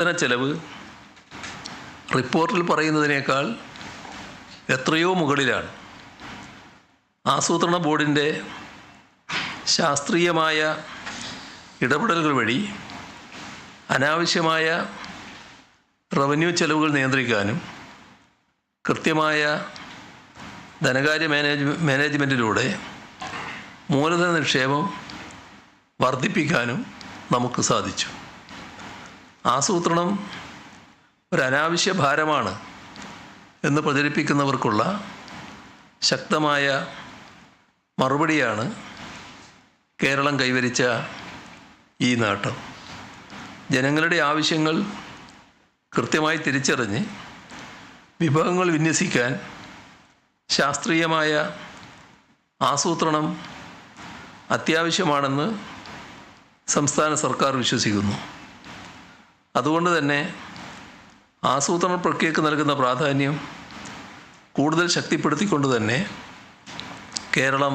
ചെലവ് റിപ്പോർട്ടിൽ പറയുന്നതിനേക്കാൾ എത്രയോ മുകളിലാണ്. ആസൂത്രണ ബോർഡിൻ്റെ ശാസ്ത്രീയമായ ഇടപെടലുകൾ വഴി അനാവശ്യമായ റവന്യൂ ചെലവുകൾ നിയന്ത്രിക്കാനും കൃത്യമായ ധനകാര്യ മാനേജ്മെൻറ്റിലൂടെ മൂലധന നിക്ഷേപം വർദ്ധിപ്പിക്കാനും നമുക്ക് സാധിച്ചു. ആസൂത്രണം ഒരു അനാവശ്യ ഭാരമാണ് എന്ന് പ്രചരിപ്പിക്കുന്നവർക്കുള്ള ശക്തമായ മറുപടിയാണ് കേരളം കൈവരിച്ച ഈ നേട്ടം. ജനങ്ങളുടെ ആവശ്യങ്ങൾ കൃത്യമായി തിരിച്ചറിഞ്ഞ് വിഭവങ്ങൾ വിന്യസിക്കാൻ ശാസ്ത്രീയമായ ആസൂത്രണം അത്യാവശ്യമാണെന്ന് സംസ്ഥാന സർക്കാർ വിശ്വസിക്കുന്നു. അതുകൊണ്ട് തന്നെ ആസൂത്രണ പ്രക്രിയക്ക് നൽകുന്ന പ്രാധാന്യം കൂടുതൽ ശക്തിപ്പെടുത്തിക്കൊണ്ട് തന്നെ കേരളം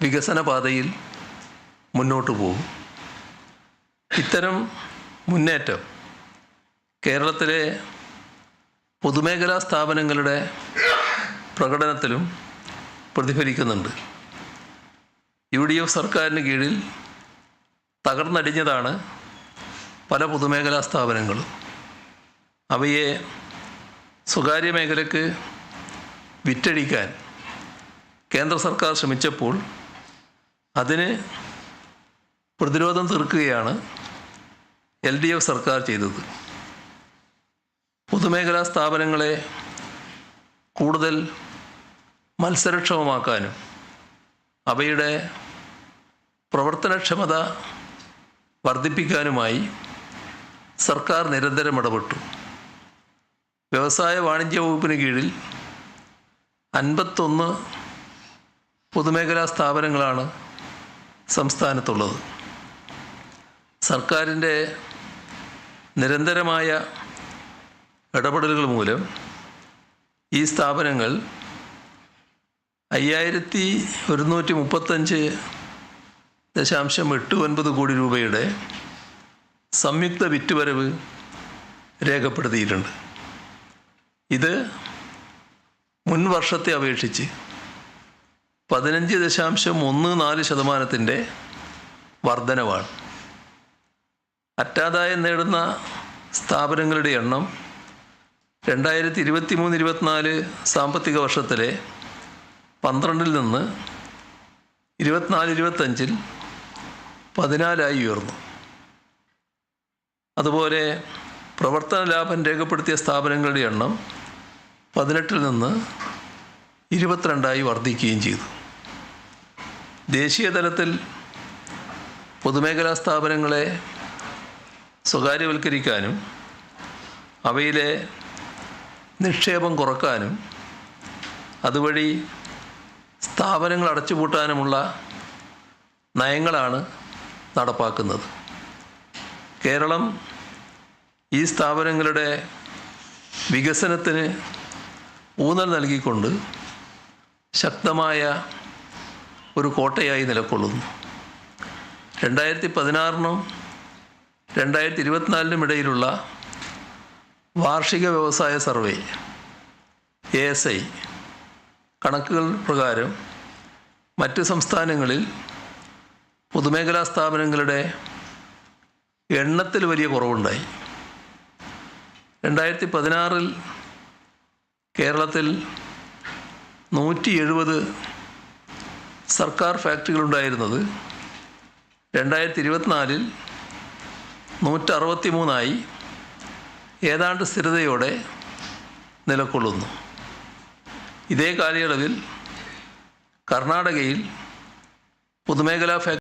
വികസന പാതയിൽ മുന്നോട്ട് പോകും. ഇത്തരം മുന്നേറ്റം കേരളത്തിലെ പൊതുമേഖലാ സ്ഥാപനങ്ങളുടെ പ്രകടനത്തിലും പ്രതിഫലിക്കുന്നുണ്ട്. UDF സർക്കാരിന് കീഴിൽ തകർന്നടിഞ്ഞതാണ് പല പൊതുമേഖലാ സ്ഥാപനങ്ങളും. അവയെ സ്വകാര്യ മേഖലയ്ക്ക് വിറ്റഴിക്കാൻ കേന്ദ്ര സർക്കാർ ശ്രമിച്ചപ്പോൾ അതിന് പ്രതിരോധം തീർക്കുകയാണ് LDF സർക്കാർ ചെയ്തത്. പൊതുമേഖലാ സ്ഥാപനങ്ങളെ കൂടുതൽ മത്സരക്ഷമമാക്കാനും അവയുടെ പ്രവർത്തനക്ഷമത വർദ്ധിപ്പിക്കാനുമായി സർക്കാർ നിരന്തരം ഇടപെട്ടു. വ്യവസായ വാണിജ്യ വകുപ്പിന് കീഴിൽ 51 പൊതുമേഖലാ സ്ഥാപനങ്ങളാണ് സംസ്ഥാനത്തുള്ളത്. സർക്കാരിൻ്റെ നിരന്തരമായ ഇടപെടലുകൾ മൂലം ഈ സ്ഥാപനങ്ങൾ 5135.89 കോടി രൂപയുടെ സംയുക്ത വിറ്റുവരവ് രേഖപ്പെടുത്തിയിട്ടുണ്ട്. ഇത് മുൻ വർഷത്തെ അപേക്ഷിച്ച് 15.14% വർധനവാണ്. അറ്റാദായം നേടുന്ന സ്ഥാപനങ്ങളുടെ എണ്ണം 2023-24 സാമ്പത്തിക വർഷത്തിലെ 12-ൽ നിന്ന് 24-25 14 ഉയർന്നു. അതുപോലെ പ്രവർത്തന ലാഭം രേഖപ്പെടുത്തിയ സ്ഥാപനങ്ങളുടെ എണ്ണം 18-ൽ നിന്ന് 22 വർദ്ധിക്കുകയും ചെയ്തു. ദേശീയ തലത്തിൽ പൊതുമേഖലാ സ്ഥാപനങ്ങളെ സ്വകാര്യവൽക്കരിക്കാനും അവയിലെ നിക്ഷേപം കുറക്കാനും അതുവഴി സ്ഥാപനങ്ങൾ അടച്ചുപൂട്ടാനുമുള്ള നയങ്ങളാണ് നടപ്പാക്കുന്നത്. കേരളം ഈ സ്ഥാപനങ്ങളുടെ വികസനത്തിന് ഊന്നൽ നൽകിക്കൊണ്ട് ശക്തമായ ഒരു കോട്ടയായി നിലകൊള്ളുന്നു. 2016-നും 2024-നും ഇടയിലുള്ള വാർഷിക വ്യവസായ സർവേ ASI കണക്കുകൾ പ്രകാരം മറ്റ് സംസ്ഥാനങ്ങളിൽ പൊതുമേഖലാ സ്ഥാപനങ്ങളുടെ എണ്ണത്തിൽ വലിയ കുറവുണ്ടായി. 2016-ൽ കേരളത്തിൽ 170 സർക്കാർ ഫാക്ടറികളുണ്ടായിരുന്നത് 2024-ൽ 163 ഏതാണ്ട് സ്ഥിരതയോടെ നിലകൊള്ളുന്നു. ഇതേ കാലയളവിൽ കർണാടകയിൽ പൊതുമേഖലാ